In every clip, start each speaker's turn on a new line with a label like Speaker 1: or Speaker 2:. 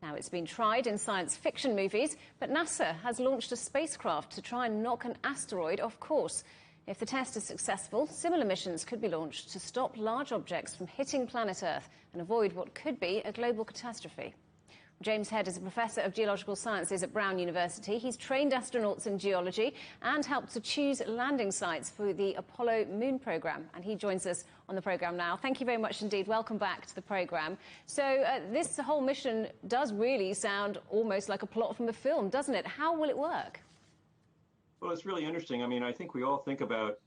Speaker 1: Now, it's been tried in science fiction movies, but NASA has launched a spacecraft to try and knock an asteroid off course. If the test is successful, similar missions could be launched to stop large objects from hitting planet Earth and avoid what could be a global catastrophe. James Head is a professor of geological sciences at Brown University. He's trained astronauts in geology and helped to choose landing sites for the Apollo moon programme. And he joins us on the programme now. Thank you very much indeed. Welcome back to the programme. So this whole mission does really sound almost like a plot from a film, doesn't it? How will it work?
Speaker 2: Well, it's really interesting. I mean, I think we all think about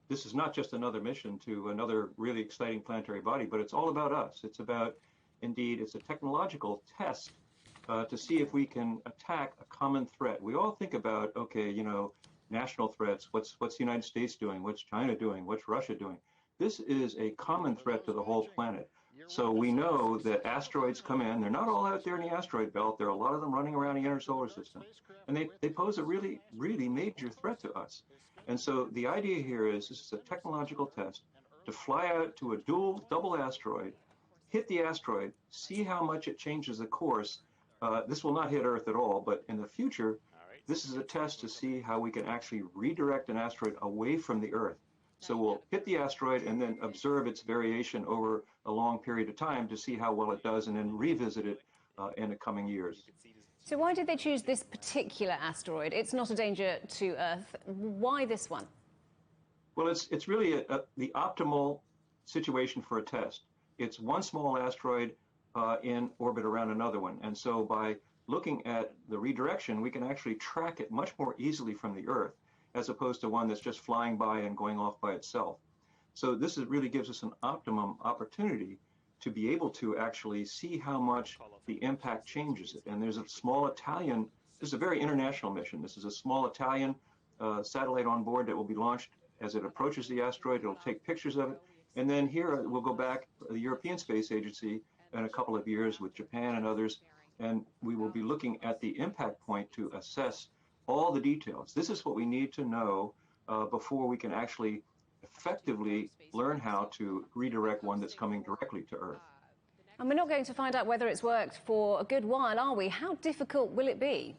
Speaker 2: this is not just another mission to another really exciting planetary body, but it's all about us. It's about, indeed, it's a technological test to see if we can attack a common threat. We all think about, okay, you know, national threats. What's the United States doing? What's China doing? What's Russia doing? This is a common threat to the whole planet. So we know that asteroids come in. They're not all out there in the asteroid belt. There are a lot of them running around the inner solar system. And they pose a really, really major threat to us. And so the idea here is this is a technological test to fly out to a double asteroid, hit the asteroid, see how much it changes the course. This will not hit Earth at all, but in the future, this is a test to see how we can actually redirect an asteroid away from the Earth. So we'll hit the asteroid and then observe its variation over a long period of time to see how well it does and then revisit it in the coming years.
Speaker 1: So why did they choose this particular asteroid? It's not a danger to Earth. Why this one?
Speaker 2: Well, it's really the optimal situation for a test. It's one small asteroid in orbit around another one. And so by looking at the redirection, we can actually track it much more easily from the Earth, as opposed to one that's just flying by and going off by itself. So this really gives us an optimum opportunity to be able to actually see how much the impact changes it. And there's a small Italian, this is a very international mission. This is a small Italian satellite on board that will be launched as it approaches the asteroid. It'll take pictures of it. And then here we'll go back to the European Space Agency in a couple of years with Japan and others, and we will be looking at the impact point to assess all the details. This is what we need to know before we can actually effectively learn how to redirect one that's coming directly to Earth.
Speaker 1: And we're not going to find out whether it's worked for a good while, are we? How difficult will it be?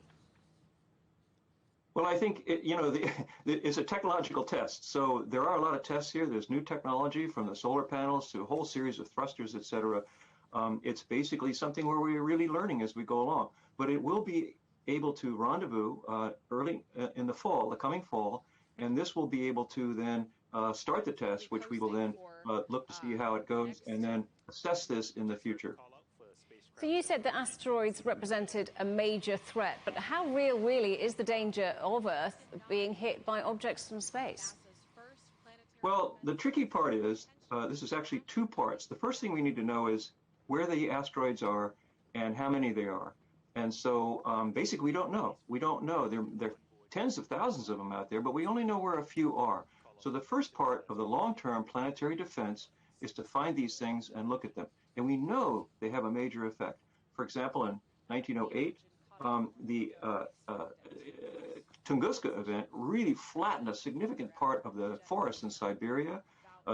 Speaker 2: Well, I think, it's a technological test. So there are a lot of tests here. There's new technology from the solar panels to a whole series of thrusters, et cetera. It's basically something where we're really learning as we go along. But it will be able to rendezvous early in the fall, the coming fall, and this will be able to then start the test, which we will then look to see how it goes and then assess this in the future.
Speaker 1: So you said that asteroids represented a major threat, but how real really is the danger of Earth being hit by objects from space?
Speaker 2: Well, the tricky part is, this is actually two parts. The first thing we need to know is where the asteroids are and how many they are. And so basically we don't know. We don't know. There are tens of thousands of them out there, but we only know where a few are. So the first part of the long-term planetary defense is to find these things and look at them. And we know they have a major effect. For example, in 1908, the Tunguska event really flattened a significant part of the forest in Siberia.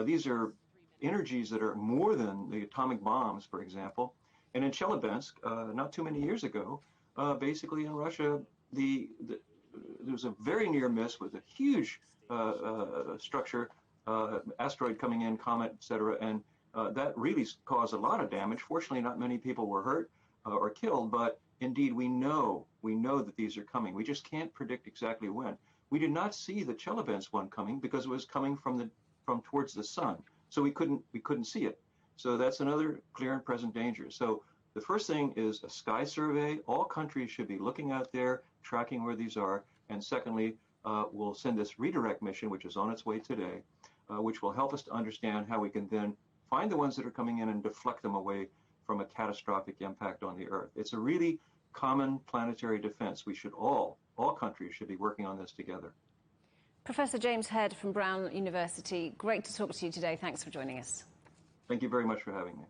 Speaker 2: These are energies that are more than the atomic bombs, for example. And in Chelyabinsk, not too many years ago, basically in Russia, there was a very near miss with a huge structure, asteroid coming in, comet, et cetera, and that really caused a lot of damage. Fortunately, not many people were hurt or killed, but indeed we know that these are coming. We just can't predict exactly when. We did not see the Chelyabinsk one coming because it was coming from towards the sun, so we couldn't see it. So that's another clear and present danger. So the first thing is a sky survey. All countries should be looking out there, tracking where these are. And secondly, we'll send this redirect mission, which is on its way today, which will help us to understand how we can then find the ones that are coming in and deflect them away from a catastrophic impact on the Earth. It's a really common planetary defense. We should all countries should be working on this together.
Speaker 1: Professor James Head from Brown University, great to talk to you today. Thanks for joining us.
Speaker 2: Thank you very much for having me.